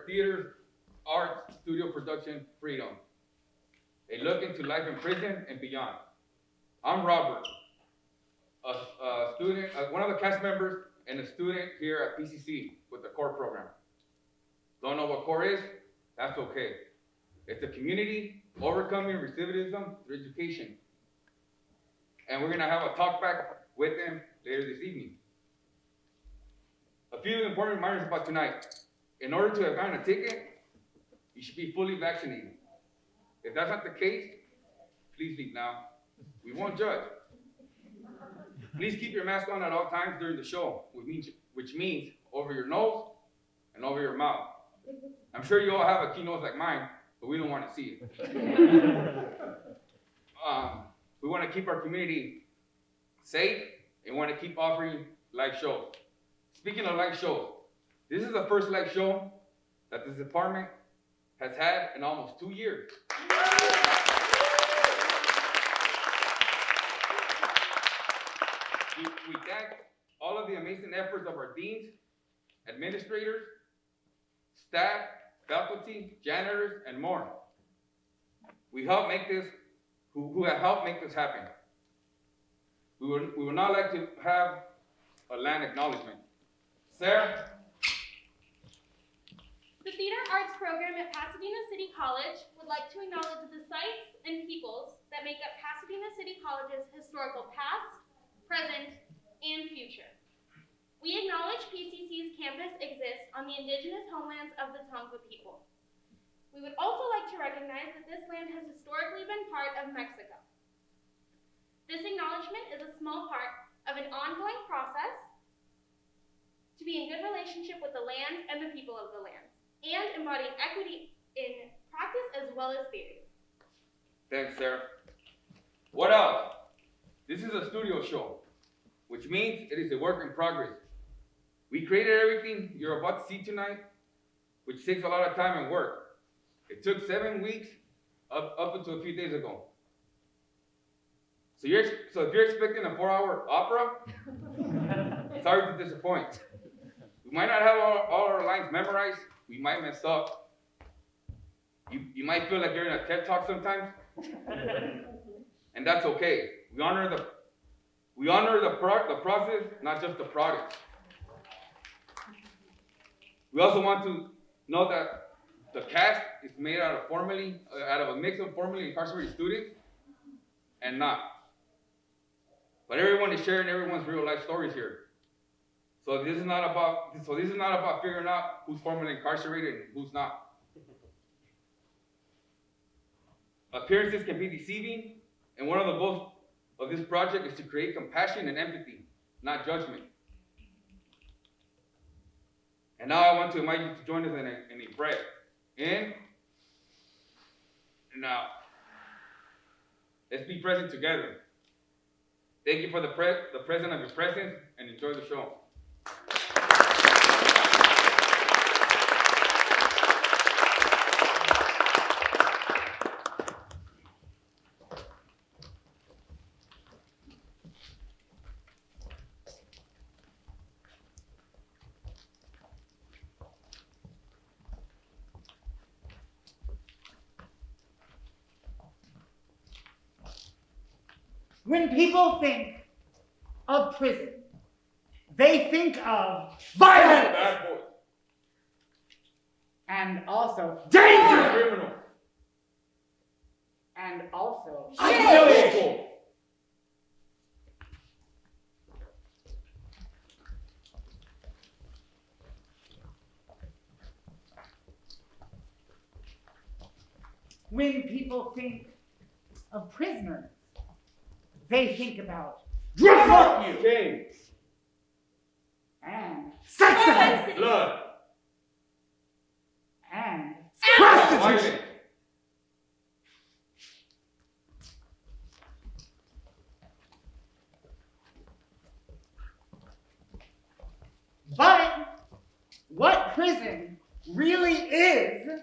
theater, arts, studio production, freedom. A look into life in prison and beyond. I'm Robert, a student, one of the cast members and a student here at PCC with the CORE program. Don't know what CORE is? That's okay. It's a community overcoming recidivism through education. And we're gonna have a talk back with them later this evening. A few important reminders about tonight. In order to have gotten a ticket, you should be fully vaccinated. If that's not the case, please leave now. We won't judge. Please keep your mask on at all times during the show, which means over your nose and over your mouth. I'm sure you all have a key nose like mine, but we don't want to see it. We want to keep our community safe and want to keep offering live shows. Speaking of live shows, this is the first live show that this department has had in almost 2 years. We thank all of the amazing efforts of our deans, administrators, staff, faculty, janitors, and more. Who have helped make this happen. We would now like to have a land acknowledgement. Sarah? The Theater Arts program at Pasadena City College would like to acknowledge the sites and peoples that make up Pasadena City College's historical past, present, and future. We acknowledge PCC's campus exists on the indigenous homelands of the Tonga people. We would also like to recognize that this land has historically been part of Mexico. This acknowledgement is a small part of an ongoing process to be in good relationship with the land and the people of the land, and embodying equity in practice as well as theory. Thanks, Sarah. What else? This is a studio show, which means it is a work in progress. We created everything you're about to see tonight, which takes a lot of time and work. It took 7 weeks up until a few days ago. So if you're expecting a 4-hour opera, sorry to disappoint. We might not have all our lines memorized. We might mess up. You might feel like you're in a TED Talk sometimes. And that's okay. We honor the process, not just the product. We also want to know that the cast is made out of a mix of formerly incarcerated students and not. But everyone is sharing everyone's real life stories here. So this is not about figuring out who's formerly incarcerated and who's not. Appearances can be deceiving, and one of the goals of this project is to create compassion and empathy, not judgment. And now I want to invite you to join us in a prayer. In and out. Let's be present together. Thank you for the present of your presence, and enjoy the show. When people think of prison, they think of violence Bad boy. and also danger Criminal. and also Isolation. When people think of prisoners, they think about drug use Change. and sex offenses Blood. and prostitution. Violence. But what prison really is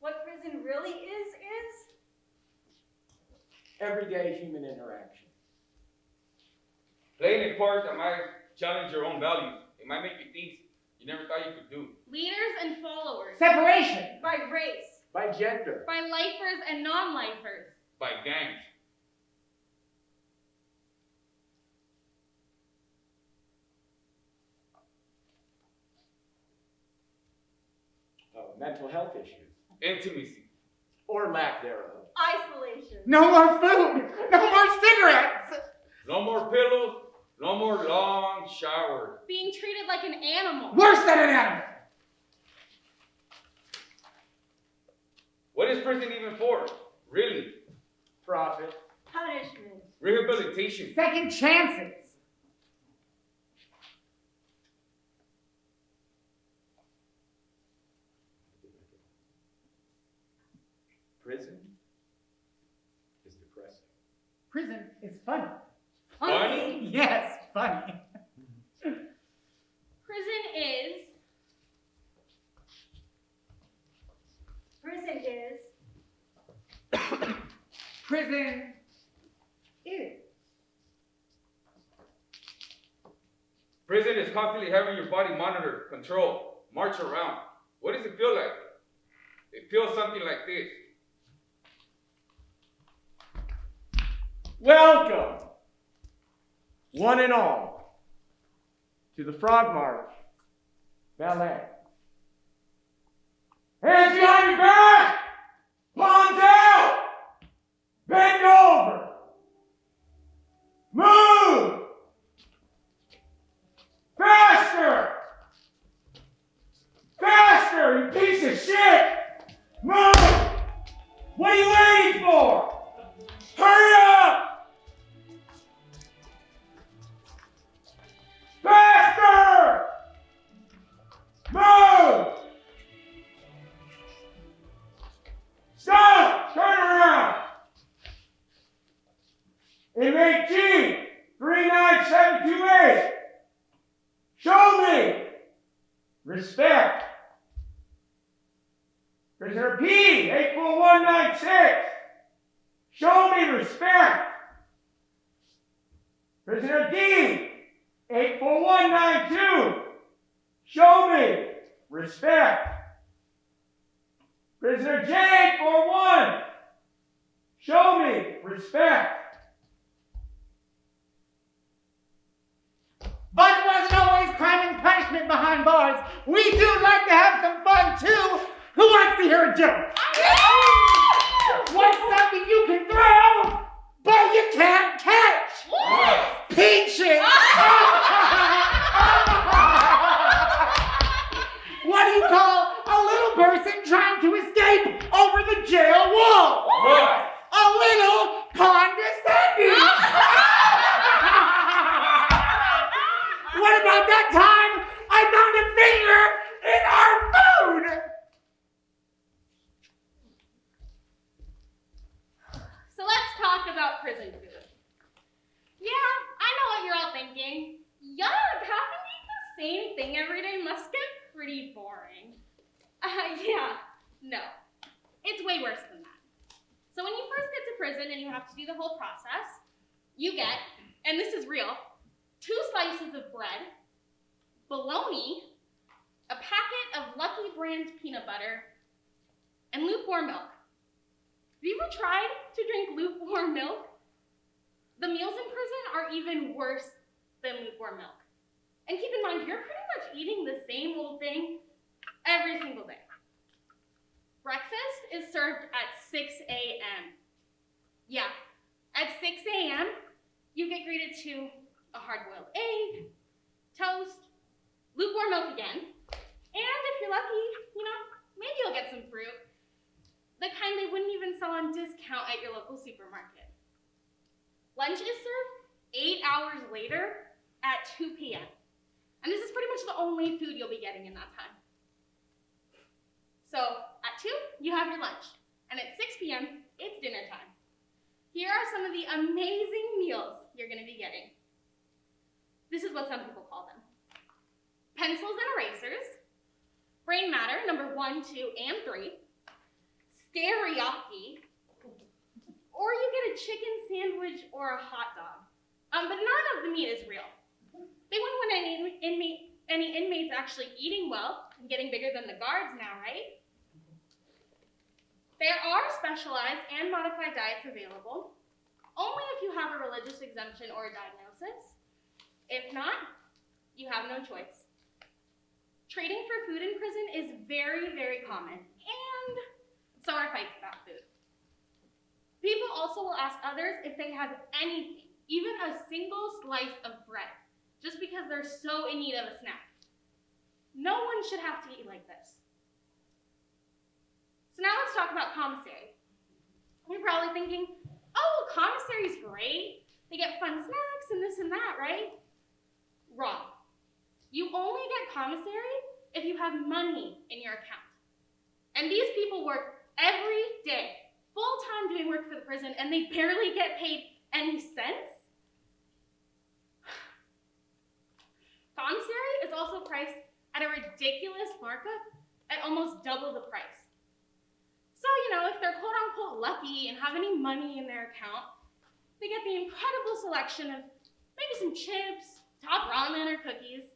What prison really is everyday human interaction. Playing a part that might challenge your own values. It might make you think you never thought you could do. Leaders and followers. Separation. By race. By gender. By lifers and non-lifers. By gangs. Mental health issues. Intimacy. Or lack thereof. Isolation. No more food. No more cigarettes. No more pillows. No more long showers. Being treated like an animal. Worse than an animal. What is prison even for? Really? Profit. Punishment. Rehabilitation. Second chances. Prison is depressing. Prison is funny. Funny? Yes, funny. Prison is Prison is. Prison is. Prison is constantly having your body monitored, controlled, march around. What does it feel like? It feels something like this. Welcome, one and all, to the Frog March Ballet. Hands behind your back! Palms out! Bend over! Move! Faster! Faster, you piece of shit! Move! What are you waiting for? Hurry up! Faster! Move! Stop! Turn around! Inmate G, 39728. Show me! Respect. Prisoner P, 84196. Show me respect. Prisoner D, 84192. Show me respect. Prisoner J, 841. Show me respect. Fun wasn't always crime and punishment behind bars. We do like to have some fun too. Who wants to hear a joke? What's something you can throw, but you can't catch? Peaches! What do you call a little person trying to escape over the jail wall? What? A little condescending! What about that time I found a finger in our food? So let's talk about prison food. Yeah, I know what you're all thinking. Yuck, having to eat the same thing every day must get pretty boring. Yeah, no. It's way worse than that. So when you first get to prison and you have to do the whole process, you get, and this is real, 2 slices of bread, bologna, a packet of Lucky Brand peanut butter, and lukewarm milk. Have you ever tried to drink lukewarm milk? The meals in prison are even worse than lukewarm milk. And keep in mind, you're pretty much eating the same old thing every single day. Breakfast is served at 6 a.m. Yeah, at 6 a.m., you get greeted to a hard-boiled egg, toast, lukewarm milk again, and if you're lucky, maybe you'll get some fruit. The kind they wouldn't even sell on discount at your local supermarket. Lunch is served 8 hours later at 2 p.m. And this is pretty much the only food you'll be getting in that time. So at 2, you have your lunch. And at 6 p.m., it's dinner time. Here are some of the amazing meals you're gonna be getting. This is what some people call them. Pencils and erasers, brain matter, number 1, 2, and 3, teriyaki, or you get a chicken sandwich or a hot dog. But none of the meat is real. They wouldn't want any inmates actually eating well and getting bigger than the guards now, right? There are specialized and modified diets available, only if you have a religious exemption or a diagnosis. If not, you have no choice. Trading for food in prison is very, very common, and so are fights about food. People also will ask others if they have anything, even a single slice of bread, just because they're so in need of a snack. No one should have to eat like this. So now let's talk about commissary. You're probably thinking, oh, well, commissary's great. They get fun snacks and this and that, right? Wrong. You only get commissary if you have money in your account. And these people work every day, full-time doing work for the prison, and they barely get paid any cents. Commissary is also priced at a ridiculous markup at almost double the price. So, if they're quote-unquote lucky and have any money in their account, they get the incredible selection of maybe some chips, top ramen, or cookies.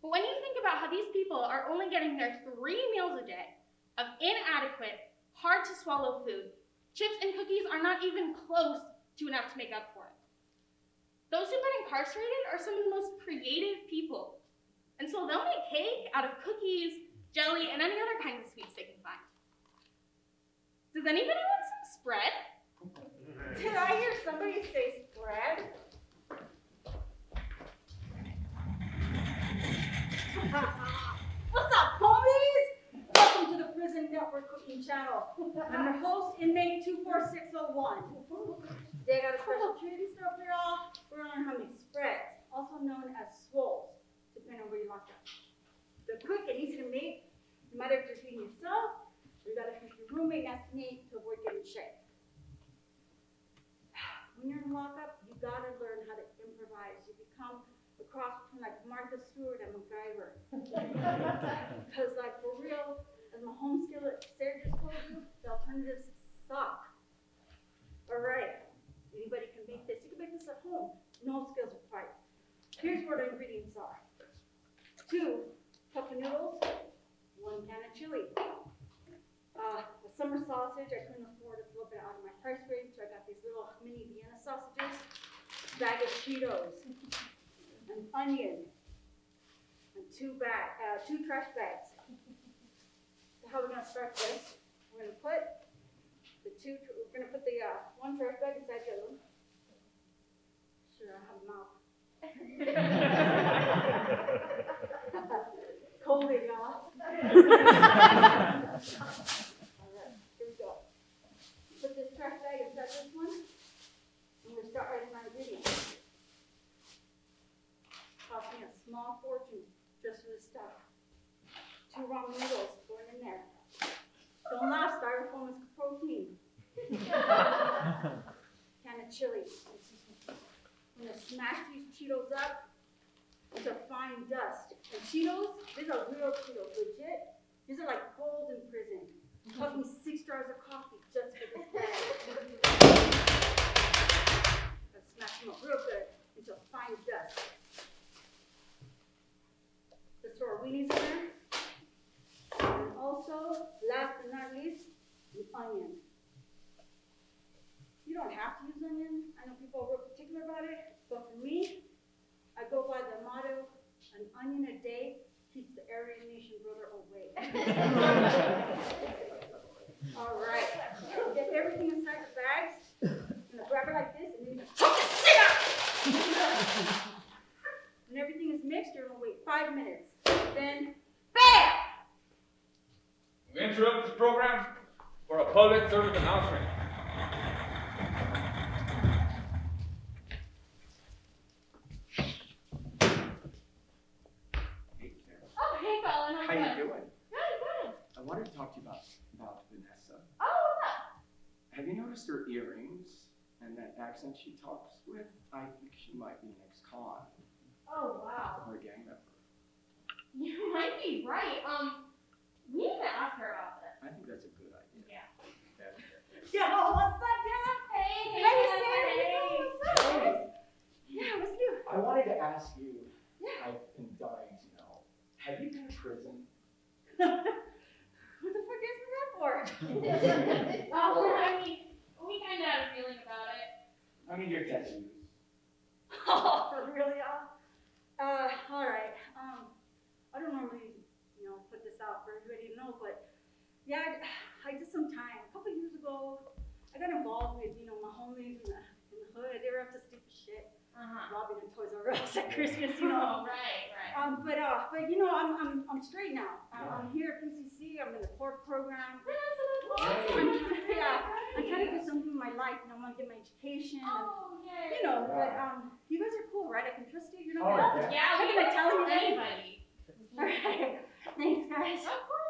But when you think about how these people are only getting their 3 meals a day of inadequate, hard-to-swallow food, chips and cookies are not even close to enough to make up for it. Those who've been incarcerated are some of the most creative people, and so they'll make cake out of cookies, jelly, and any other kind of sweets they can find. Does anybody want some spread? Did I hear somebody say spread? What's up, homies? Welcome to the Prison Network Cooking Channel. I'm your host, inmate 24601. Today I got a special treat in store for y'all. We're gonna learn how to make spreads, also known as swoles, depending on where you locked up. They're quick and easy to make. No matter if you're feeding yourself, or you gotta feed your roommate, that's neat to avoid getting sick. When you're in lockup, you gotta learn how to improvise. You become a cross between like Martha Stewart and MacGyver. Because like for real, as my home skillet Sarah just told you, the alternatives suck. Alright, anybody can make this. You can make this at home. No skills required. Here's what the ingredients are. 2 cups of noodles, 1 can of chili. A summer sausage, I couldn't afford to flip it out of my price grade, so I got these little mini Vienna sausages, bag of Cheetos, an onion, and 2 trash bags. So how we're gonna start this? We're gonna put the 1 trash bag inside the other one. Sure, I have a mouth. COVID, y'all. Alright, here we go. Put this trash bag inside this one. And we're gonna start writing our ingredients. Cost me a small fortune just for this stuff. 2 ramen noodles going in there. Don't laugh, styrofoam is protein. Can of chili. I'm gonna smash these Cheetos up into fine dust. And Cheetos, these are real Cheetos, legit. These are like gold in prison. Cost me 6 jars of coffee just for this bag. Let's smash them up real good into fine dust. Let's throw our weenies in there. And also, last but not least, the onion. You don't have to use onion. I know people are real particular about it, but for me, I go by the motto, an onion a day keeps the Aryan Nation brother away. All right, get everything inside the bags. I'm gonna grab it like this, and then you choke the shit out. When everything is mixed, you're gonna wait 5 minutes. Then, bam! We interrupt this program for a public service announcement. Oh, hey, Colin. How you doing? Good. I wanted to talk to you about Vanessa. Oh, what's up? Have you noticed her earrings and that accent she talks with? I think she might be an ex-con Oh, wow. or a gang member. You might be right. We need to ask her about this. I think that's a good idea. Yeah. Yo, what's up, Dad? Hey, Hey, Sarah. What's up? ask you, I've been dying to know, have you been in prison? What the fuck is that for? Oh, I mean, we kind of had a feeling about it. I mean, your tattoos. Oh, for real, y'all? All right. I don't normally, put this out for everybody to know, but yeah, I did some time. A couple years ago, I got involved with, my homies in the hood. They were up to stupid shit, robbing in Toys R Us at Christmas, Oh, right. But I'm straight now. I'm here at PCC. I'm in the core program. Yeah, I'm trying to do something with my life, and I want to get my education. Oh, yay. But you guys are cool, right? I can trust you. You're Oh, not gonna. Yeah, How we can I don't tell tell you anybody. All right. Thanks, guys. Of course.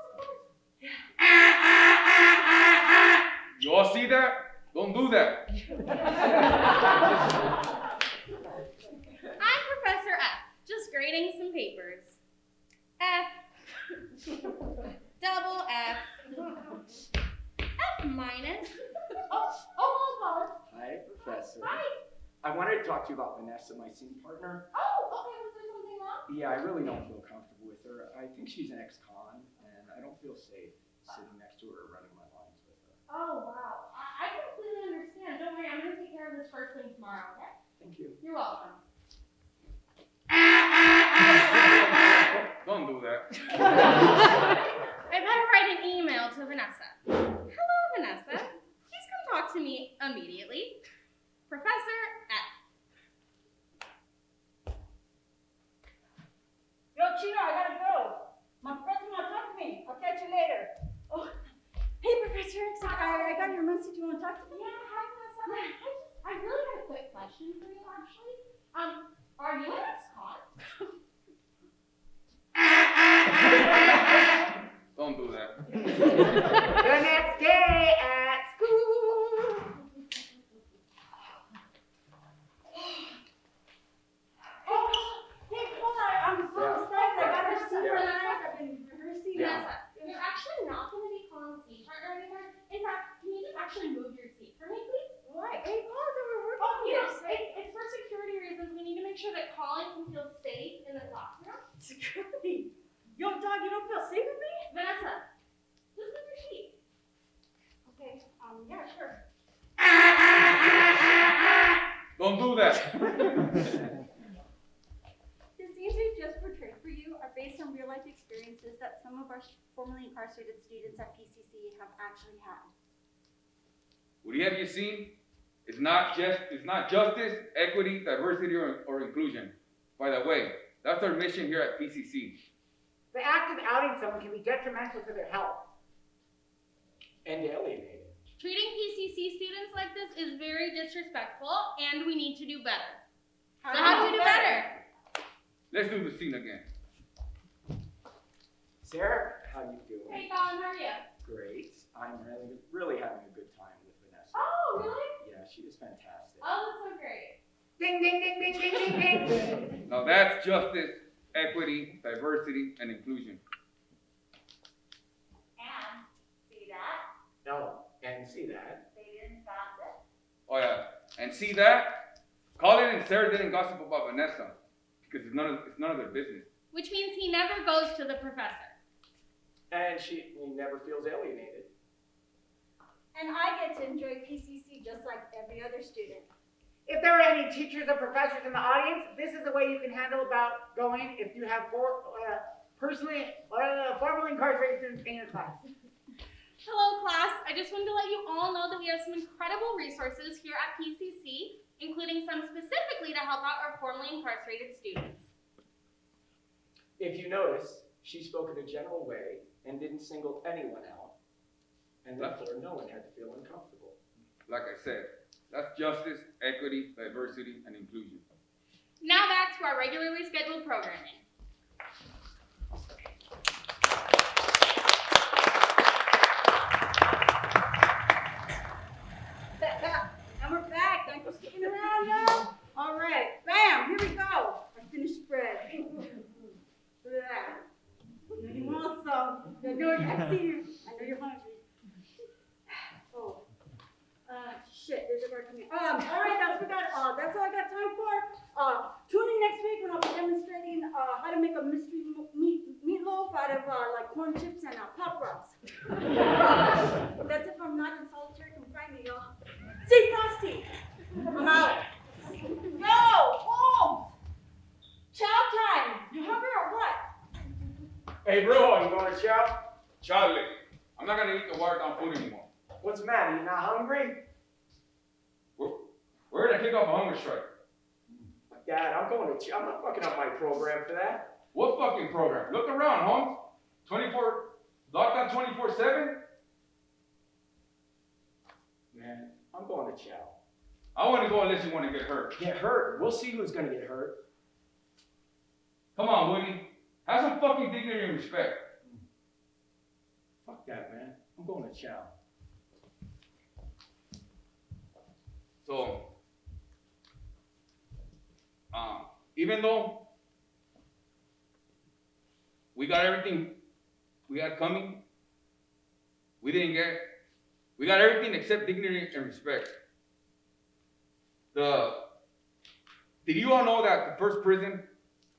You all see that? Don't do that. I'm Professor F, just grading some papers. F. Double F. F minus. Oh, Hi, Professor. Hi. I wanted to talk to you about Vanessa, my scene partner. Oh, okay, was there something wrong? Yeah, I really don't feel comfortable with her. I think she's an ex-con, and I don't feel safe sitting next to her or running my lines with her. Oh, wow. I completely understand. Don't worry, I'm going to take care of this first thing tomorrow, okay? Thank you. You're welcome. Don't do that. I better write an email to Vanessa. Hello, Vanessa. Please come talk to me immediately. Professor F. Yo, Chino, I gotta go. My friends want to talk to me. I'll catch you later. Oh, hey, Professor X, I got your message. You want to talk to me? Yeah, hi, Vanessa. I really had a quick question for you, actually. Are you an ex-con? Don't do that. The next day at school. Oh, hey, hold on. I'm so excited. I got her super Yeah. nice. I've been rehearsing. Yeah. Vanessa, you're actually not going to be calling seat partner anymore. In fact, can you just actually move your seat for me, please? Why? Hey, Paul, they were working Oh, on you know, this. it's for security reasons. We need to make sure that Colin can feel safe in the classroom. Security. Yo, dog, you don't feel safe with me? Vanessa, just move your seat. Okay, yeah, sure. Don't do that. The scenes we just portrayed for you are based on real life experiences that some of our formerly incarcerated students at PCC have actually had. What have you seen? It's not justice, equity, diversity, or inclusion. By the way, that's our mission here at PCC. The act of outing someone can be detrimental to their health. And alienating. Treating PCC students like this is very disrespectful, and we need to do better. So how do we do better? Let's do the scene again. Sarah, how you doing? Hey, Colin, how are you? Great. I'm really having a good time with Vanessa. Oh, really? Yeah, she is fantastic. Oh, that's so great. Ding, ding, ding, ding, ding, ding, ding. Now that's justice, equity, diversity, and inclusion. And see that? No, and see that. They didn't stop it. Oh yeah, and see that? Colin and Sarah didn't gossip about Vanessa because it's none of their business. Which means he never goes to the professor. And he never feels alienated. And I get to enjoy PCC just like every other student. If there are any teachers or professors in the audience, this is the way you can handle about going if you have formerly incarcerated students in your class. Hello, class. I just wanted to let you all know that we have some incredible resources here at PCC, including some specifically to help out our formerly incarcerated students. If you notice, she spoke in a general way and didn't single anyone out. And therefore, no one had to feel uncomfortable. Like I said, that's justice, equity, diversity, and inclusion. Now back to our regularly scheduled programming. And we're back. Thanks for sticking around, y'all. All right, bam, here we go. Our finished spread. Look at that. I know you want some. I see you. I know you're hungry. Oh, shit, there's a guard coming. All right, that's all I got time for. Tune in next week when I'll be mystery meatloaf out of like corn chips and Pop Rocks. That's if I'm not in solitary confinement, y'all. See, Frosty, I'm out. Yo, Holmes! Chow time! You hungry or what? Hey, bro, you going to chow? Charlie, I'm not gonna eat the watered down food anymore. What's the matter? You not hungry? We're gonna kick off a hunger strike. Dad, I'm going to chow. I'm not fucking up my program for that. What fucking program? Look around, Holmes. lockdown 24/7? Man, I'm going to chow. I wanna go unless you wanna get hurt. Get hurt. We'll see who's gonna get hurt. Come on, Woody. Have some fucking dignity and respect. Fuck that, man. I'm going to chow. So, even though we got everything we had coming, we got everything except dignity and respect. Did you all know that the first prison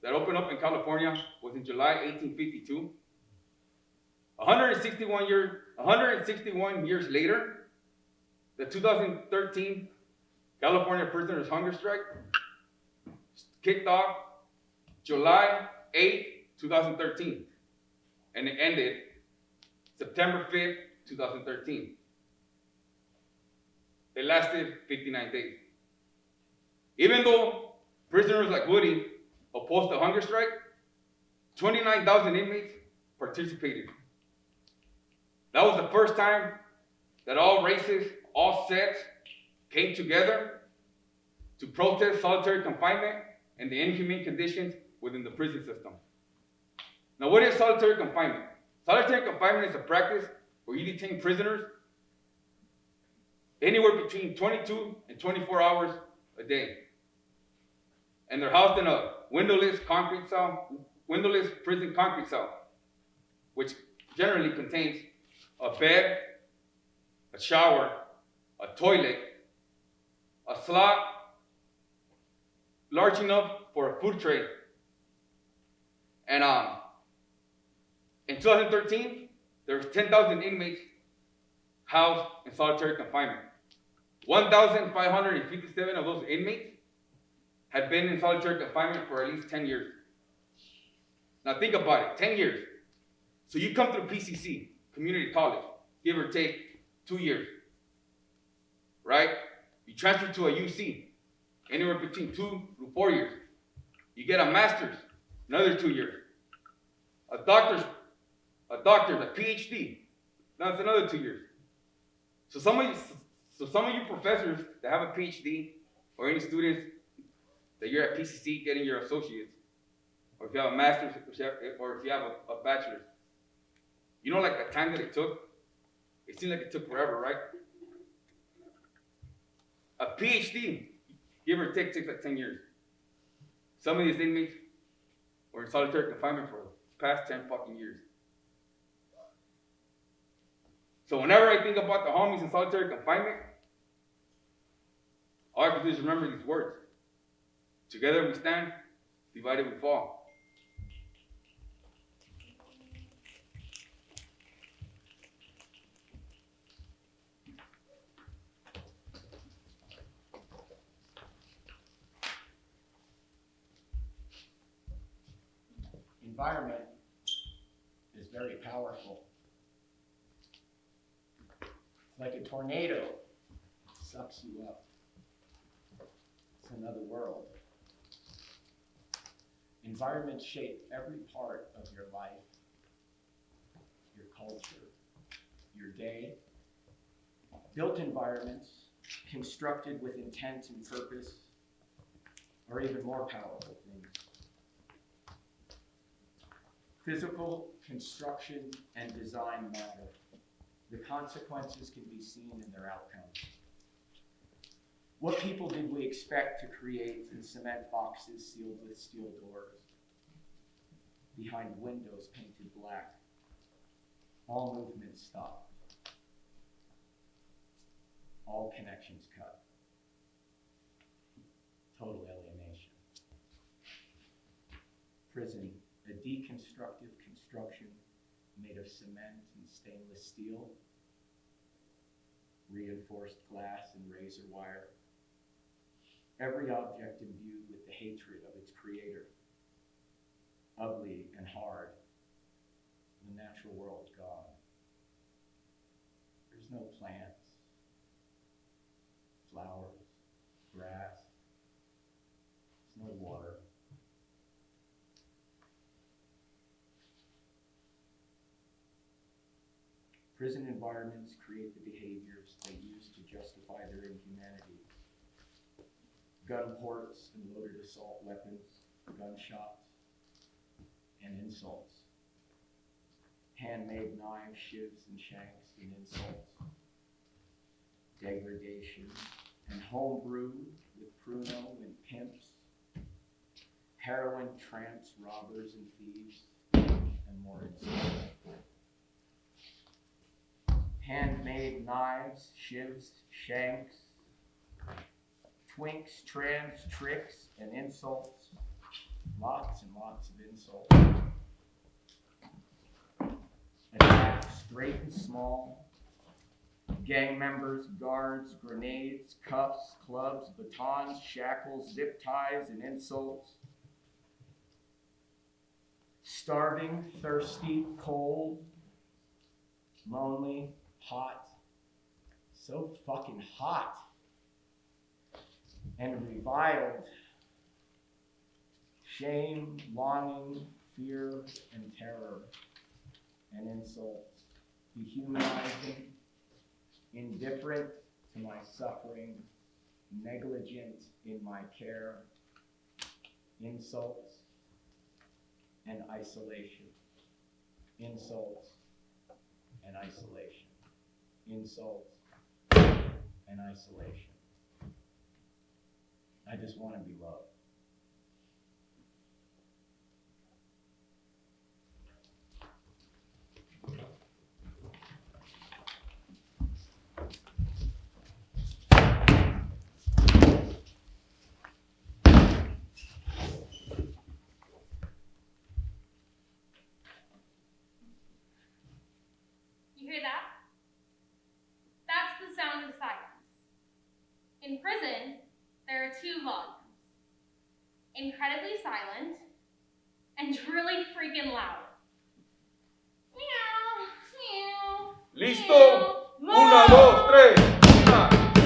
that opened up in California was in July 1852? 161 years later, the 2013 California Prisoners' Hunger Strike kicked off July 8, 2013, and it ended September 5th, 2013. It lasted 59 days. Even though prisoners like Woody opposed the hunger strike, 29,000 inmates participated. That was the first time that all races, all sects came together to protest solitary confinement and the inhumane conditions within the prison system. Now, what is solitary confinement? Solitary confinement is a practice where you detain prisoners anywhere between 22 and 24 hours a day. And they're housed in a windowless prison concrete cell, which generally contains a bed, a shower, a toilet, a slot large enough for a food tray. And in 2013, there was 10,000 inmates housed in solitary confinement. 1,557 of those inmates had been in solitary confinement for at least 10 years. Now think about it, 10 years. So you come through PCC, community college, give or take 2 years, right? You transfer to a UC, anywhere between 2 to 4 years. You get a master's, another 2 years. A doctor's, a PhD, that's another 2 years. So some of you professors that have a PhD, or any students that you're at PCC getting your associates, or if you have a master's, or if you have a bachelor's, you know, like the time that it took? It seemed like it took forever, right? A PhD, give or take, takes like 10 years. Some of these inmates were in solitary confinement for the past 10 fucking years. So whenever I think about the homies in solitary confinement, all I have to do is remember these words. Together we stand, divided we fall. Environment is very powerful. It's like a tornado, it sucks you up. It's another world. Environments shape every part of your life, your culture, your day. Built environments, constructed with intent and purpose, are even more powerful things. Physical construction and design matter. The consequences can be seen in their outcomes. What people did we expect to create in cement boxes sealed with steel doors, behind windows painted black? All movement stopped. All connections cut. Total alienation. Prison a deconstructive construction made of cement and stainless steel, reinforced glass and razor wire. Every object imbued with the hatred of its creator, ugly and hard. The natural world gone. There's no plants, flowers, grass. There's no water. Prison environments create the behaviors they use to justify their inhumanity. Gun ports and loaded assault weapons, gunshots, and insults. Handmade knives, shivs, and shanks, and insults. Degradation and homebrew with Pruno and pimps. Heroin, tramps, robbers, and thieves, and more insults. Handmade knives, shivs, shanks, twinks, trams, tricks, and insults. Lots and lots of insults. Attacks, straight and small. Gang members, guards, grenades, cuffs, clubs, batons, shackles, zip ties, and insults. Starving, thirsty, cold, lonely, hot, so fucking hot, and reviled. Shame, longing, fear, and terror, and insults. Dehumanizing, indifferent to my suffering, negligent in my care, insults, and isolation. Insults and isolation. Insults and isolation. I just want to be loved. You hear that? That's the sound of silence. In prison, there are two volumes. Incredibly silent and really freaking loud. Meow, meow. Listo. meow. Una, dos, tres.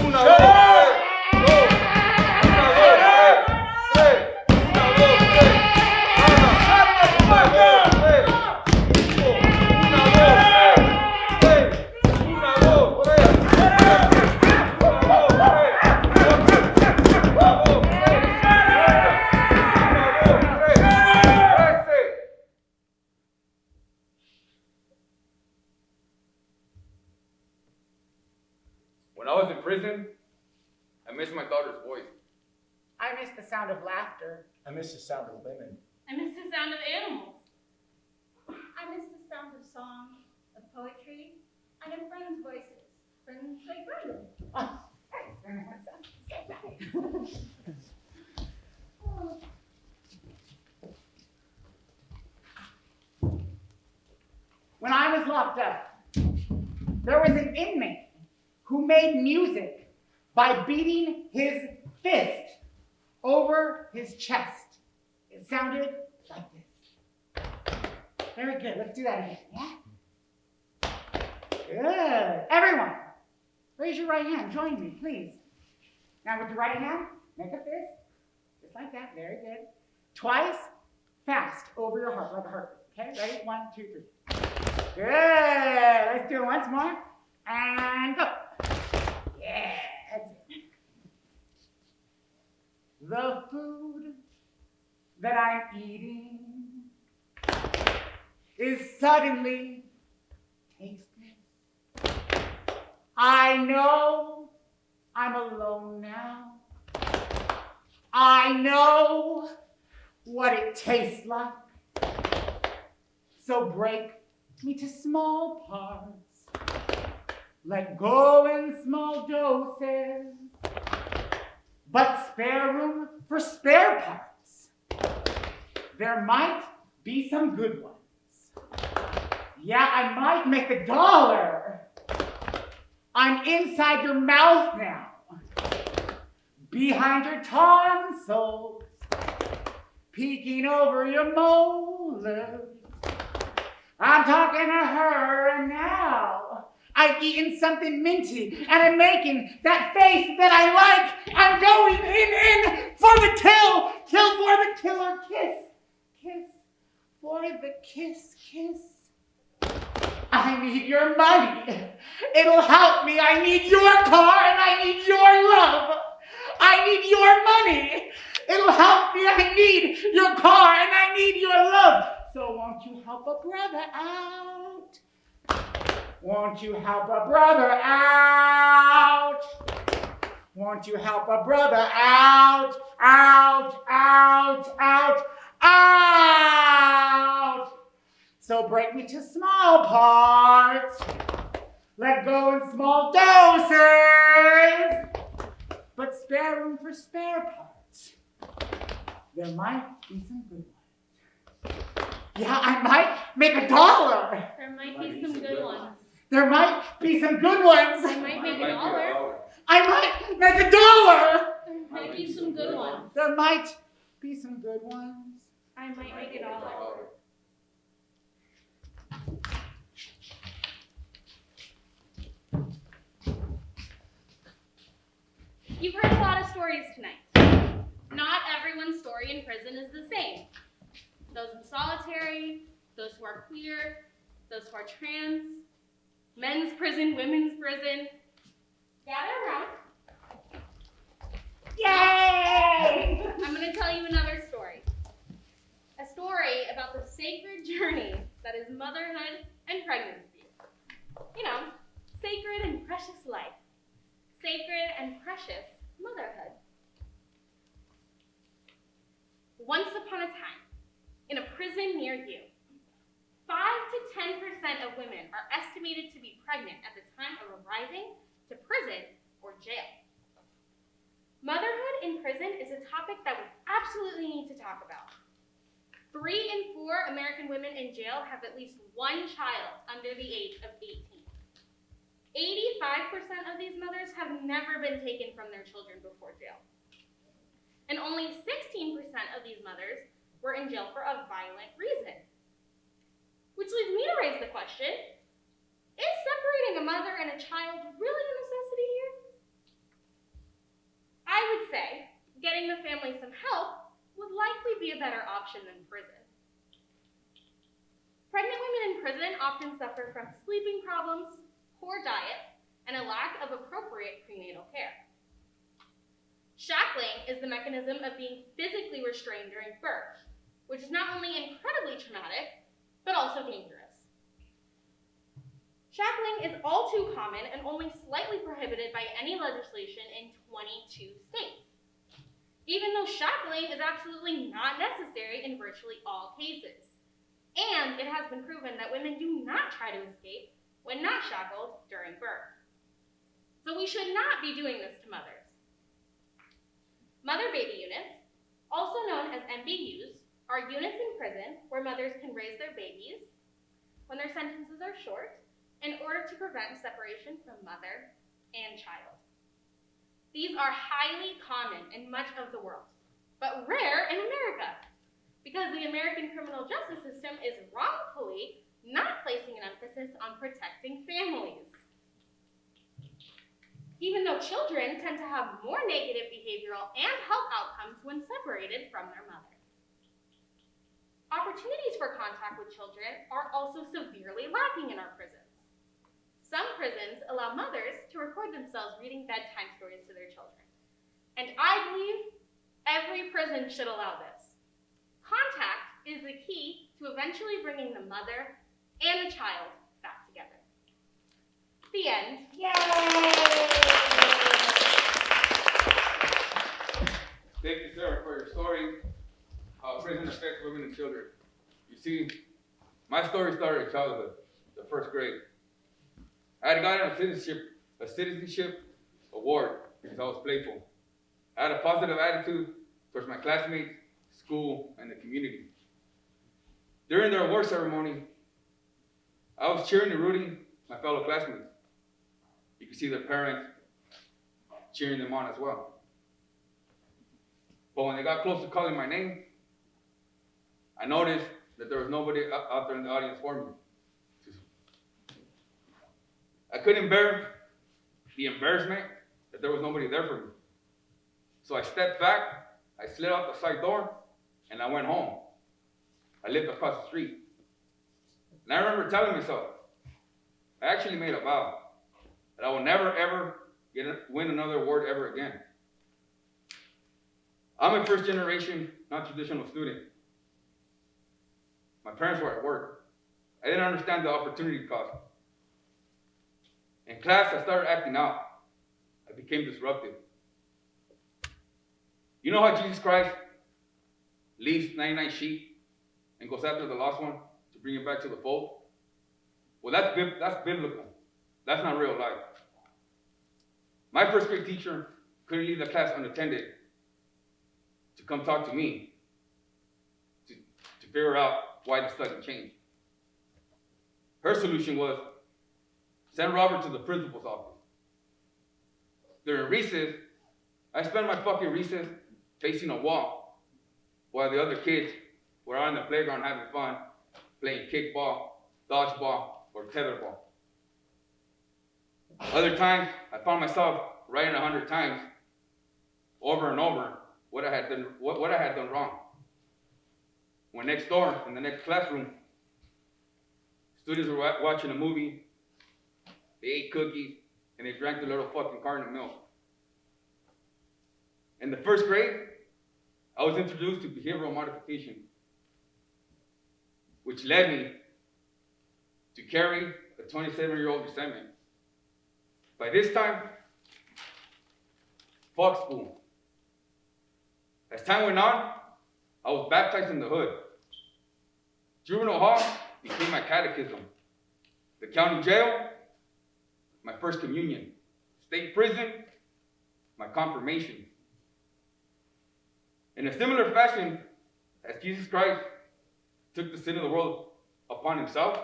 Una, dos, tres. Dos. Una, dos, tres. Tres. Una, dos, tres. Una, dos, tres. Cinco. Una, dos, tres. Seis. Una, dos, tres. When I was in prison, I missed my daughter's voice. I miss the sound of laughter. I miss the sound of women. I miss the sound of animals. I miss the sound of song, of poetry, and of friends' voices. Friends like Brandon. Oh, thanks very much. That's so nice. When I was locked up, there was an inmate who made music by beating his fist over his chest. It sounded like this. Very good. Let's do that again. Yeah? Good. Everyone, raise your right hand. Join me, please. Now with your right hand, make a fist. Just like that. Very good. Twice, fast, over your heart, like a heartbeat. Okay, ready? 1, 2, 3. Good. Let's do it once more. And go. Yeah, that's it. The food that I'm eating is suddenly tasteless. I know I'm alone now. I know what it tastes like. So break me to small parts. Let go in small doses. But spare room for spare parts. There might be some good ones. Yeah, I might make $1. I'm inside your mouth now, behind your tonsils, peeking over your molars. I'm talking to her, and now I've eaten something minty, and I'm making that face that I like. I'm going in for the kill for the killer kiss, for the kiss. I need your money. It'll help me. I need your car, and I need your love. I need your money. It'll help me. I need your car, and I need your love. So won't you help a brother out? Won't you help a brother out? Won't you help a brother out? Out! So break me to small parts. Let go in small doses. But spare room for spare parts. There might be some good ones. Yeah, I might make $1. There might be some good ones. There might be some good ones. I might make $1. I might make $1. There might be some good ones. There might be some good ones. I might make $1. You've heard a lot of stories tonight. Not everyone's story in prison is the same. Those in solitary, those who are queer, those who are trans, men's prison, women's prison. Gather around. Yay! I'm going to tell you another story. A story about the sacred journey that is motherhood and pregnancy. You know, sacred and precious life. Sacred and precious motherhood. Once upon a time, in a prison near you, 5 to 10% of women are estimated to be pregnant at the time of arriving to prison or jail. Motherhood in prison is a topic that we absolutely need to talk about. 3 in 4 American women in jail have at least one child under the age of 18. 85% of these mothers have never been taken from their children before jail. And only 16% of these mothers were in jail for a violent reason. Which leads me to raise the question, is separating a mother and a child really a necessity here? I would say getting the family some help would likely be a better option than prison. Pregnant women in prison often suffer from sleeping problems, poor diet, and a lack of appropriate prenatal care. Shackling is the mechanism of being physically restrained during birth, which is not only incredibly traumatic, but also dangerous. Shackling is all too common and only slightly prohibited by any legislation in 22 states, even though shackling is absolutely not necessary in virtually all cases. And it has been proven that women do not try to escape when not shackled during birth. So we should not be doing this to mothers. Mother baby units, also known as MBUs, are units in prison where mothers can raise their babies when their sentences are short in order to prevent separation from mother and child. These are highly common in much of the world, but rare in America, because the American criminal justice system is wrongfully not placing an emphasis on protecting families. Even though children tend to have more negative behavioral and health outcomes when separated from their mother. Opportunities for contact with children are also severely lacking in our prisons. Some prisons allow mothers to record themselves reading bedtime stories to their children. And I believe every prison should allow this. Contact is the key to eventually bringing the mother and the child back together. The end. Thank you, sir, for your story. How prison affects women and children. You see, my story started in childhood, the first grade. I had gotten a citizenship award because I was playful. I had a positive attitude towards my classmates, school, and the community. During their award ceremony, I was cheering and rooting my fellow classmates. You could see their parents cheering them on as well. But when they got close to calling my name, I noticed that there was nobody out there in the audience for me. I couldn't bear the embarrassment that there was nobody there for me. So I stepped back, I slid out the side door, and I went home. I lived across the street. And I remember telling myself, I actually made a vow that I will never ever win another award ever again. I'm a first generation, non-traditional student. My parents were at work. I didn't understand the opportunity cost. In class, I started acting out. I became disruptive. You know how Jesus Christ leaves 99 sheep and goes after the lost one to bring it back to the fold? Well, that's biblical. That's not real life. My first grade teacher couldn't leave the class unattended to come talk to me to figure out why the study changed. Her solution was send Robert to the principal's office. During recess, I spent my fucking recess facing a wall while the other kids were out on the playground having fun, playing kickball, dodgeball, or tetherball. Other times, I found myself writing 100 times over and over what I had done wrong. When next door, in the next classroom, students were watching a movie, they ate cookies, and they drank a little fucking carton of milk. In the first grade, I was introduced to behavioral modification, which led me to carry a 27-year-old resentment. By this time, fuck school. As time went on, I was baptized in the hood. Juvenile hall became my catechism. The county jail, my first communion. State prison, my confirmation. In a similar fashion, as Jesus Christ took the sin of the world upon himself,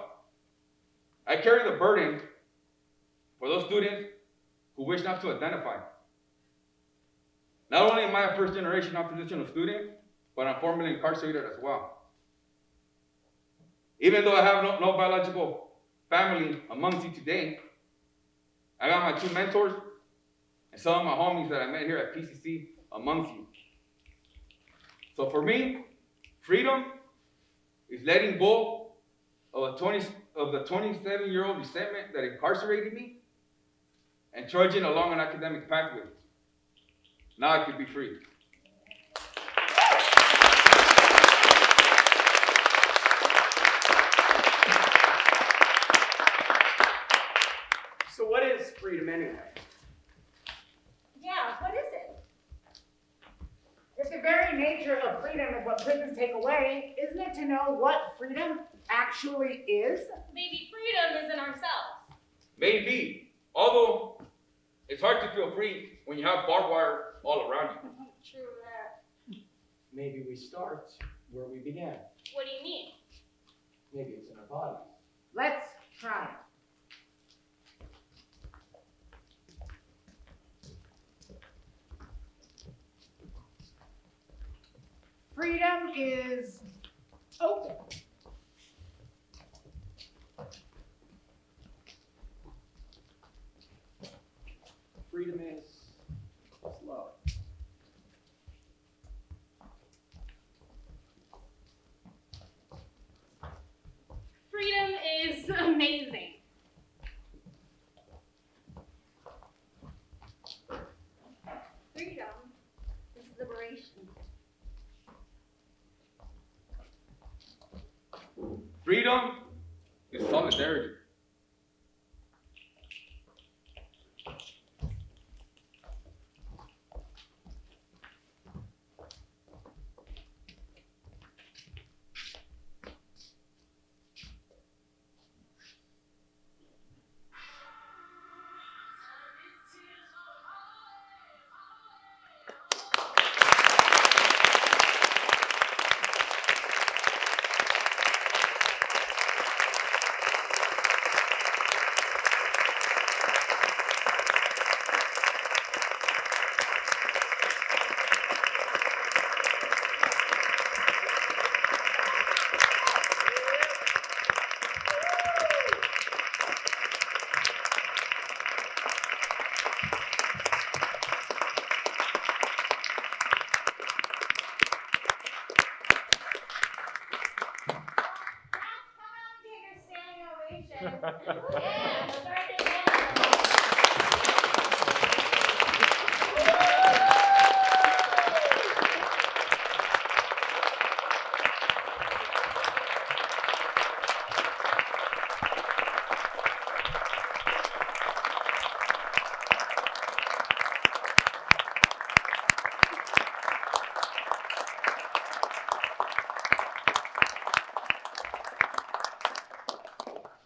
I carry the burden for those students who wish not to identify. Not only am I a first-generation non-traditional student, but I'm formerly incarcerated as well. Even though I have no biological family amongst you today, I got my two mentors and some of my homies that I met here at PCC amongst you. So for me, freedom is letting go of the 27-year-old resentment that incarcerated me and trudging along an academic pathway. Now I could be free. So what is freedom anyway? Yeah, what is it? If the very nature of freedom is what prisons take away, isn't it to know what freedom actually is? Maybe freedom is in ourselves. Maybe, although it's hard to feel free when you have barbed wire all around you. True that. Maybe we start where we began. What do you mean? Maybe it's in our bodies. Let's try. Freedom is open. Freedom is slow. Freedom is amazing. Freedom is liberation. Freedom is solidarity. Yeah, birthday boy.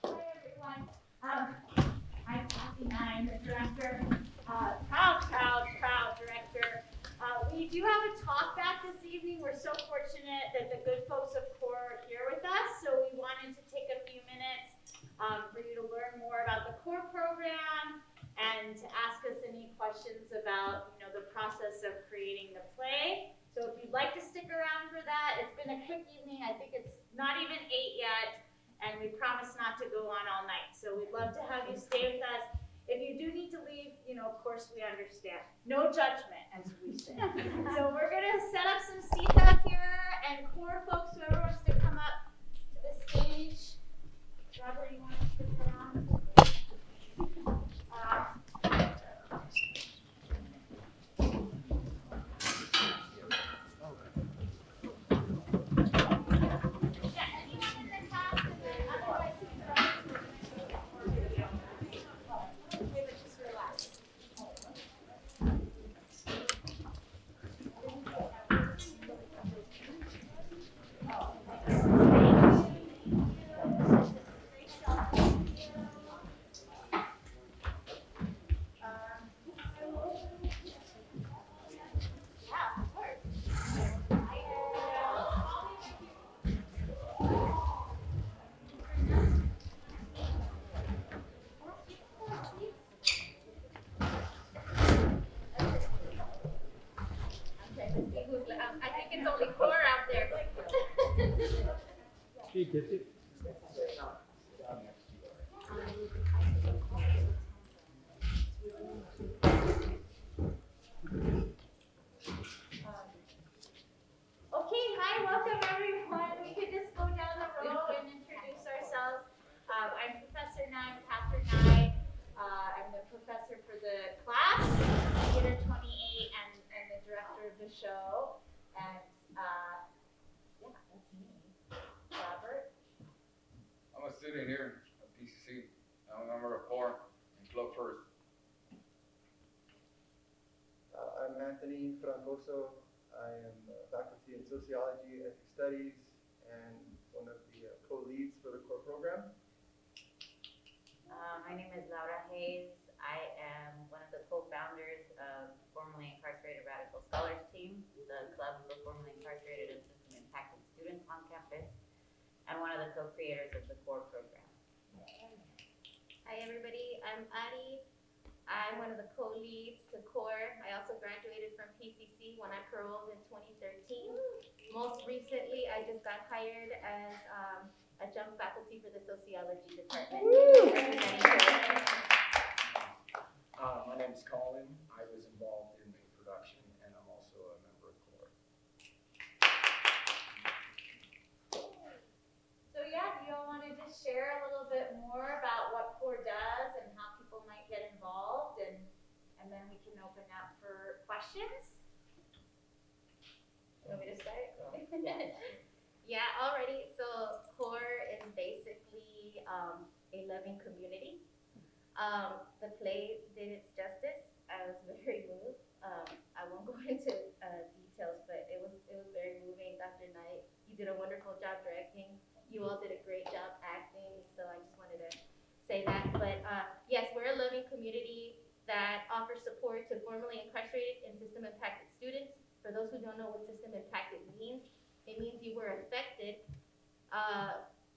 Hi, everyone. I'm Kathy Nine, the director, proud director. We do have a talk back this evening. We're so fortunate that the good folks of CORE are here with us, so we wanted to take a few minutes for you to learn more about the CORE program and to ask us any questions about, the process of creating the play. So if you'd like to stick around for that, it's been a quick evening. I think it's not even 8 yet. And we promise not to go on all night. So we'd love to have you stay with us. If you do need to leave, of course we understand. No judgment, as we say. So we're gonna set up some seats out here, and CORE folks, whoever wants to come up to the stage. Robert, you want to stick around? Yeah, anyone in the cast, and then otherwise, video. Okay, but just relax. Yeah, of course. Okay, let's see who's left. I think it's only CORE out there. Okay, hi, welcome everyone. We could just go down the row and introduce ourselves. I'm Professor Nye, Catherine Nye. I'm the professor for the class, Theater 28, and the director of the show. And yeah, that's me. Robert. I'm a student here at PCC. I'm a member of CORE and Club First. I'm Anthony Francoso. I am faculty in sociology, ethnic studies, and one of the co-leads for the CORE program. My name is Laura Hayes. I am one of the co-founders of formerly incarcerated Radical Scholars Team, the club for formerly incarcerated and system impacted students on campus, and one of the co-creators of the CORE program. Hi everybody, I'm Ari. I'm one of the co-leads to CORE. I also graduated from PCC when I paroled in 2013. Most recently, I just got hired as adjunct faculty for the sociology department. My name's Colin. I was involved in the production, and I'm also a member of CORE. So yeah, do you all want to just share a little bit more about what CORE does and how people might get involved, and then we can open up for questions? You want me to start? Yeah, already. So CORE is basically a loving community. The play did its justice. I was very moved. I won't go into details, but it was very moving. Dr. Knight, you did a wonderful job directing. You all did a great job acting. So I just wanted to say that. But yes, we're a loving community that offers support to formerly incarcerated and system impacted students. For those who don't know what system impacted means, it means you were affected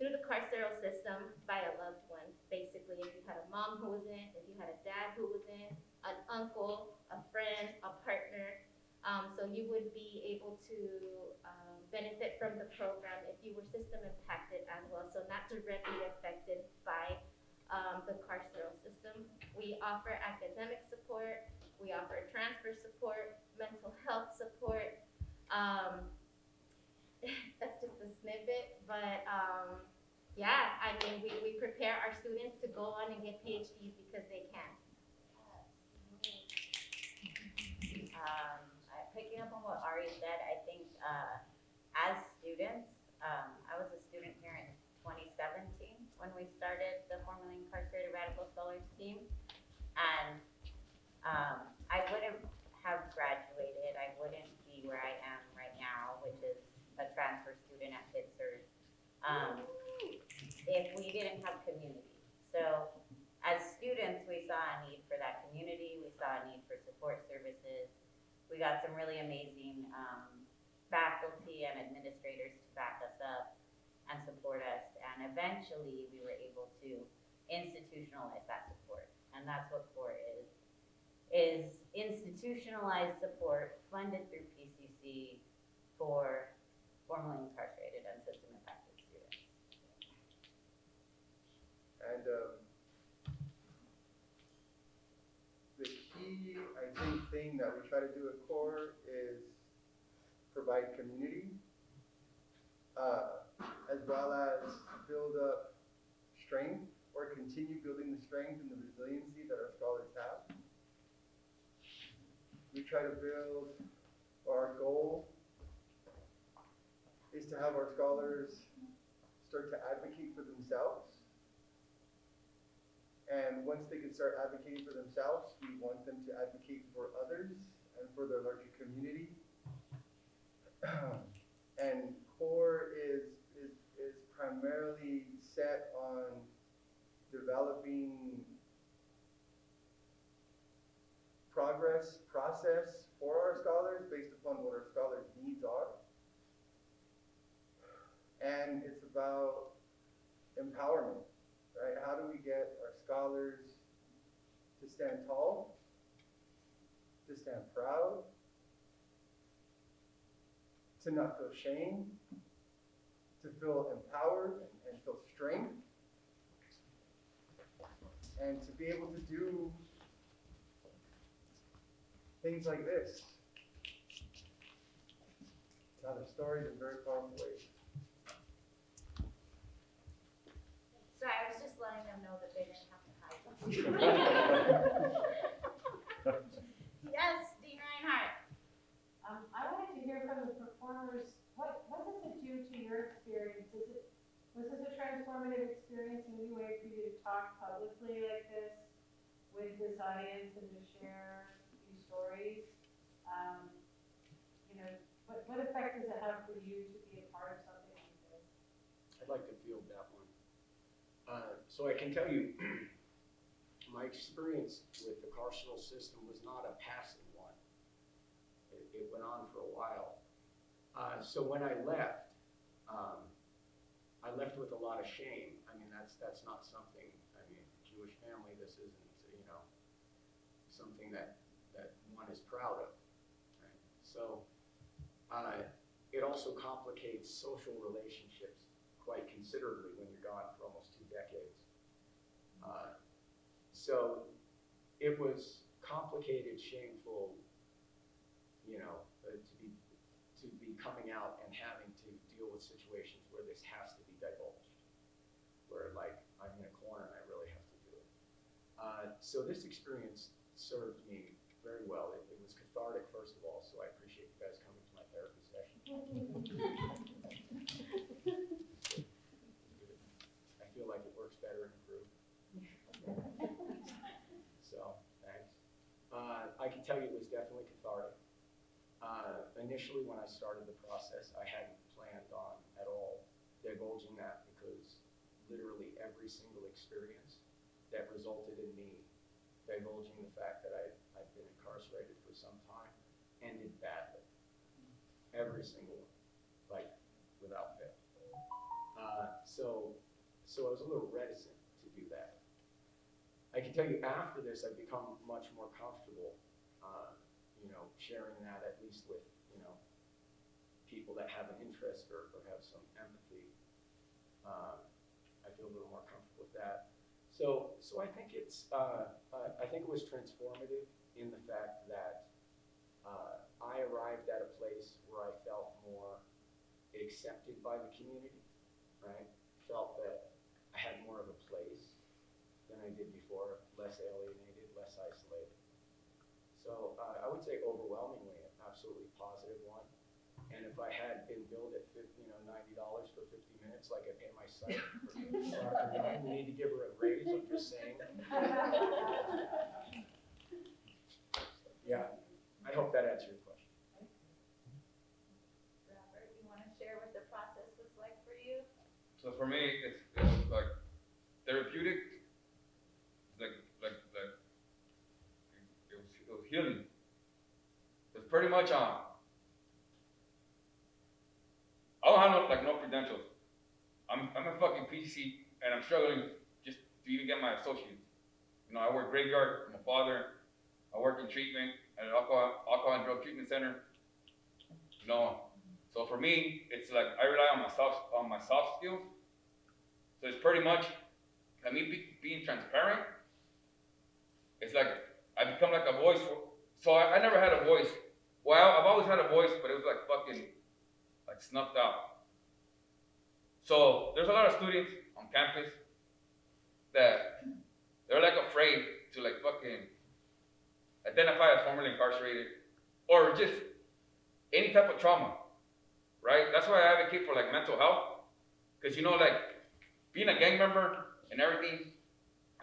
through the carceral system by a loved one. Basically, if you had a mom who was in, if you had a dad who was in, an uncle, a friend, a partner. So you would be able to benefit from the program if you were system impacted as well. So not directly affected by the carceral system. We offer academic support. We offer transfer support, mental health support. That's just a snippet, but Yeah, I mean, we prepare our students to go on and get PhDs because they can. Picking up on what Ari said, I think as students, I was a student here in 2017 when we started the formerly incarcerated Radical Scholars team. And I wouldn't have graduated, I wouldn't be where I am right now, which is a transfer student at Pittsburgh, if we didn't have community. So as students, we saw a need for that community, we saw a need for support services. We got some really amazing faculty and administrators to back us up and support us. And eventually we were able to institutionalize that support. And that's what CORE is institutionalized support funded through PCC for formerly incarcerated and system impacted students. And the key, I think, thing that we try to do at CORE is provide community, as well as build up strength or continue building the strength and the resiliency that our scholars have. We try to build, or our goal is to have our scholars start to advocate for themselves. And once they can start advocating for themselves, we want them to advocate for others and for their larger community. And CORE is primarily set on developing process for our scholars based upon what our scholars' needs are. And it's about empowerment, right? How do we get our scholars to stand tall, to stand proud, to not feel shame, to feel empowered and feel strength, and to be able to do things like this. Tell their stories in very powerful ways. So I was just letting them know that they didn't have to hide them. Yes, Dean Reinhardt. I wanted to hear from the performers, what does it do to your experience? Was this a transformative experience in any way for you to talk publicly like this with this audience and to share these stories? You know, what effect does it have for you to be a part of something like this? I'd like to field that one. So I can tell you, my experience with the carceral system was not a passing one. It went on for a while. So when I left with a lot of shame. I mean, that's not something, I mean, Jewish family, this isn't, you know, something that one is proud of, right? So it also complicates social relationships quite considerably when you're gone for almost 2 decades. So it was complicated, shameful, you know, to be coming out and having to deal with situations where this has to be divulged, where like I'm in a corner and I really have to do it. So this experience served me very well. It was cathartic, first of all, so I appreciate you guys coming to my therapy session. I feel like it works better in a group. So, thanks. I can tell you it was definitely cathartic. Initially, when I started the process, I hadn't planned on at all divulging that because literally every single experience that resulted in me divulging the fact that I'd been incarcerated for some time ended badly. Every single one, like without fail. So I was a little reticent to do that. I can tell you after this, I've become much more comfortable, you know, sharing that at least with, you know, people that have an interest or have some empathy. I feel a little more comfortable with that. So I think it's, I think it was transformative in the fact that I arrived at a place where I felt more accepted by the community, right? Felt that I did before, less alienated, less isolated. So I would say overwhelmingly an absolutely positive one. And if I had been billed at $90 for 50 minutes, like I pay my site for soccer young, we need to give her a raise. I'm just saying. Yeah, I hope that answers your question. Robert, you want to share what the process was like for you? So for me, it was like therapeutic. It was healing. It's pretty much I don't have no credentials. I'm a fucking PC and I'm struggling just to even get my associates. You know, I work graveyard. I'm a father. I work in treatment at an alcohol and drug treatment center. You know, so for me, it's like I rely on my soft skills. So it's pretty much like me being transparent. It's like I become like a voice. So I never had a voice. Well, I've always had a voice, but it was like fucking like snuffed out. So there's a lot of students on campus that they're like afraid to like fucking identify as formerly incarcerated or just any type of trauma, right? That's why I advocate for like mental health, because you know, like being a gang member and everything,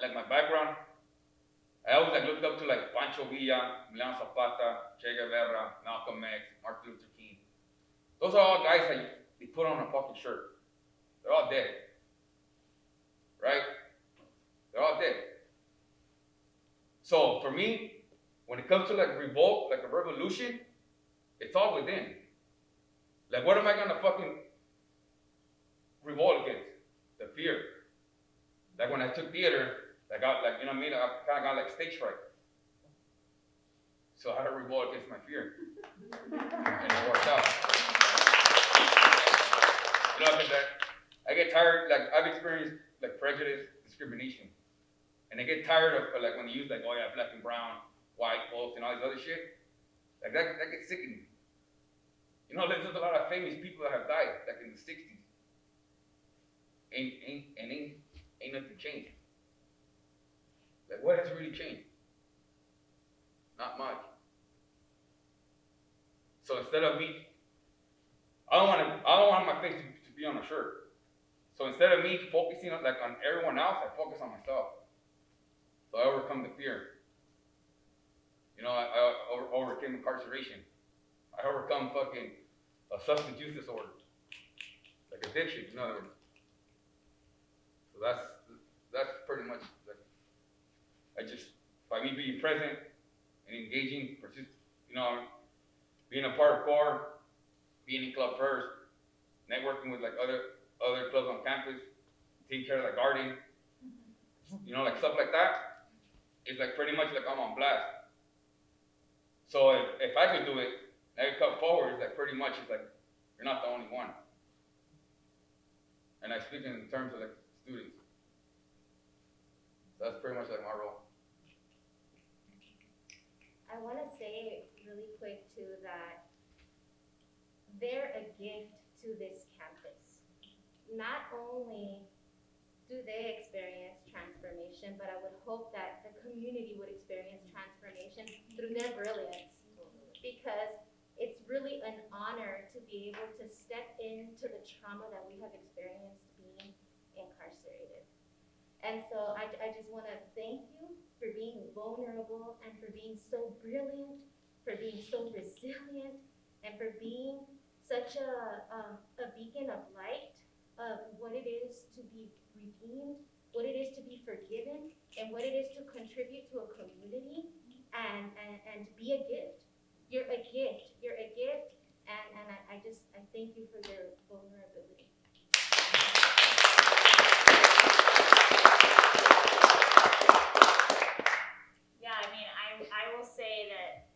like my background, I always like looked up to like Pancho Villa, Emiliano Zapata, Che Guevara, Malcolm X, Martin Luther King. Those are all guys that they put on a fucking shirt. They're all dead, right? They're all dead. So for me, when it comes to like revolt, like a revolution, it's all within. Like what am I gonna fucking revolt against? The fear. Like when I took theater, I got like, you know what I mean? I kind of got like stage fright. So I had to revolt against my fear. And it worked out. You know, because I get tired, like I've experienced like prejudice, discrimination. And I get tired of like when they use like, oh yeah, black and brown, white folks and all this other shit. Like that gets sickening. You know, there's just a lot of famous people that have died, like in the 60s. Ain't nothing changed. Like what has really changed? Not much. So instead of me, I don't want my face to be on a shirt. So instead of me focusing on everyone else, I focus on myself. So I overcome the fear. You know, I overcame incarceration. I overcome fucking a substance use disorder, like addiction, in other words. So that's pretty much like, by me being present and engaging, you know, being a part of CORE, being in Club First, networking with like other clubs on campus, taking care of the garden, you know, like stuff like that. It's like pretty much like I'm on blast. So if I could do it, and I could come forward, it's like pretty much it's like you're not the only one. And I speak in terms of like students. So that's pretty much like my role. I want to say really quick too that they're a gift to this campus. Not only do they experience transformation, but I would hope that the community would experience transformation through their brilliance. Because it's really an honor to be able to step into the trauma that we have experienced being incarcerated. And so I just want to thank you for being vulnerable and for being so brilliant, for being so resilient, and for being such a beacon of light of what it is to be redeemed, what it is to be forgiven, and what it is to contribute to a community and be a gift. You're a gift. You're a gift, and I thank you for your vulnerability. Yeah, I mean, I will say that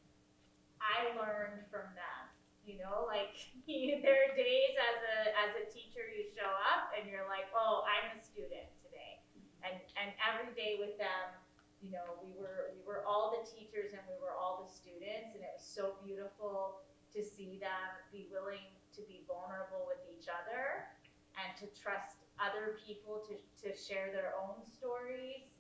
I learned from them. You know, like there are days as a teacher you show up and you're like, oh, I'm a student today, and every day with them, you know, we were all the teachers and we were all the students, and it was so beautiful to see them be willing to be vulnerable with each other and to trust other people to share their own stories.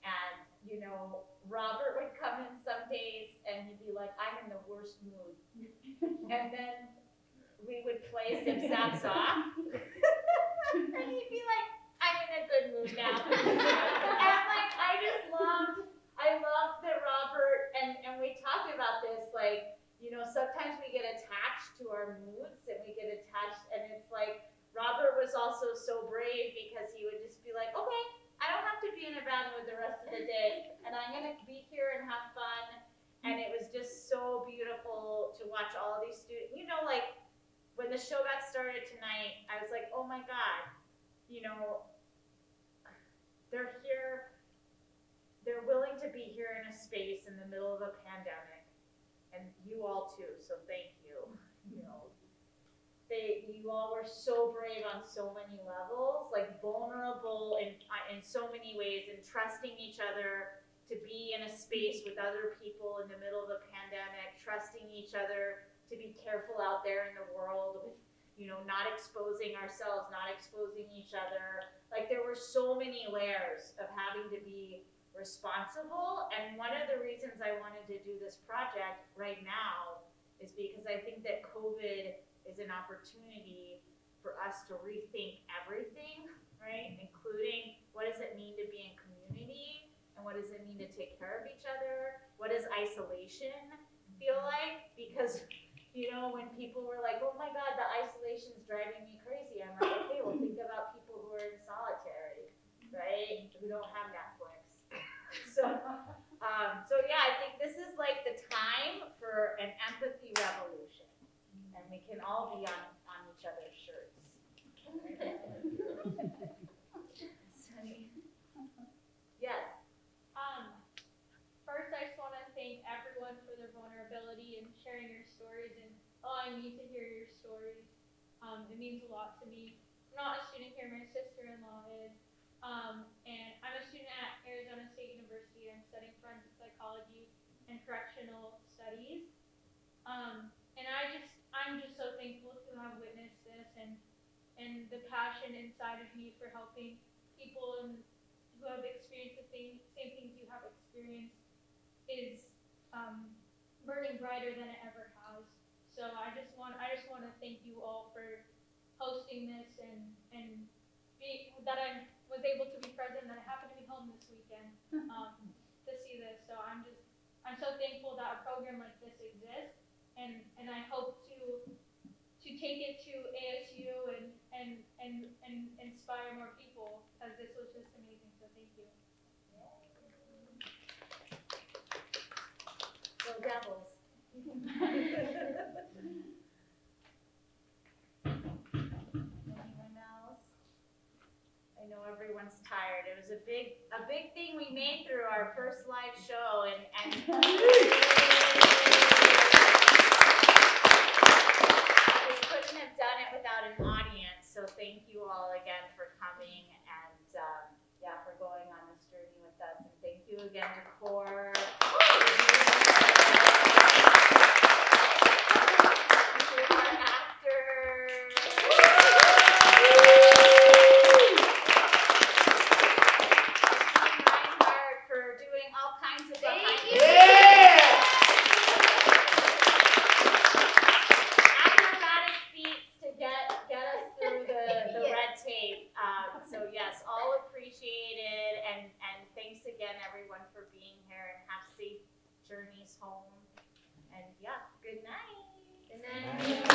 And, you know, Robert would come in some days and he'd be like, I'm in the worst mood. And then we would play Zip Zap Sock. And he'd be like, I'm in a good mood now. And like, I loved that Robert, and we talked about this, like, you know, sometimes we get attached to our moods and we get attached, and it's like, Robert was also so brave because he would just be like, okay, I don't have to be in a bad mood the rest of the day, and I'm gonna be here and have fun. And it was just so beautiful to watch all these students, you know, like, when the show got started tonight, I was like, oh my God, you know, they're here, they're willing to be here in a space in the middle of a pandemic, and you all too, so thank you. You know, you all were so brave on so many levels, like vulnerable in so many ways, and trusting each other to be in a space with other people in the middle of a pandemic, trusting each other to be careful out there in the world with, you know, not exposing ourselves, not exposing each other. Like, there were so many layers of having to be responsible. And one of the reasons I wanted to do this project right now is because I think that COVID is an opportunity for us to rethink everything, right? Including, what does it mean to be in community? And what does it mean to take care of each other? What does isolation feel like? Because, you know, when people were like, oh my God, the isolation's driving me crazy, I'm like, okay, well, think about people who are in solitary, right? Who don't have Netflix. So yeah, I think this is like the time for an empathy revolution, and we can all be on each other's shirts. Sunny. Yes. First, I just want to thank everyone for their vulnerability and sharing your stories and allowing me to hear your stories. It means a lot to me. I'm not a student here, my sister-in-law is. And I'm a student at Arizona State University. I'm studying forensic psychology and correctional studies. And I'm just so thankful to have witnessed this, and the passion inside of me for helping people who have experienced the same things you have experienced is burning brighter than it ever has. So I just want to thank you all for hosting this and that I was able to be present, that I happened to be home this weekend to see this. So I'm so thankful that a program like this exists, and I hope to take it to ASU and inspire more people, because this was just amazing. So thank you. Go Devils. Anyone else? I know everyone's tired. It was a big thing we made through our first live show, and we couldn't have done it without an audience. So thank you all again for coming, and for going on this journey with us. And thank you again to CORE. Journeys home, and good night. Good night.